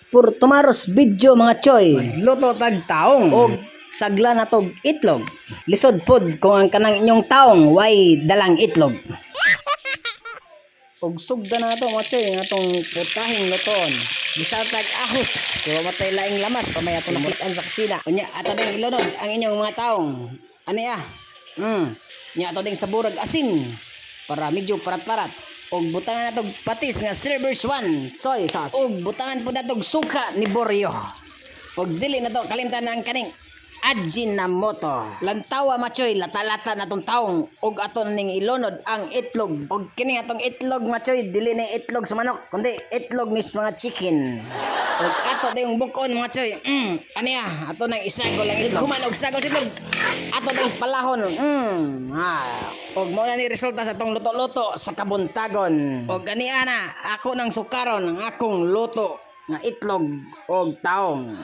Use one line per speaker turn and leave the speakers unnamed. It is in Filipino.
For tomorrow's video mga choy, luto tag taong o sagla na tog itlog. Lisod pod kung ang kanang inyong taong way dalang itlog. Og sugda na to mga choy, nga tong putahing luton. Bisatag ahos, kaya matay laing lamas, pamaya to nakitaan sa kusina. Unya, ato ding ilunod ang inyong mga taong. Ano ya? Nya ato ding saburag asin, para medyo parat-parat. Og butangan natog patis nga Silver Swan soy sauce. Og butangan po natog suka ni Boryo. Og dili na to kalimtan ang kaning Ajinomoto. Lantawa machoy, lata-lata na tong taong og aton ning ilunod ang itlog. Og kini atong itlog machoy, dili na itlog sa manok, kundi itlog mis mga chicken. Og ato dayong bukon machoy. Aniya, ato nang isagol ang itlog. Human og sagol sa itlog. Ato dayong palahon. Og mo na ni resulta sa tong luto-luto sa kabuntagon. Og aniya na, ako nang sukaron ang akong luto nga itlog og taong.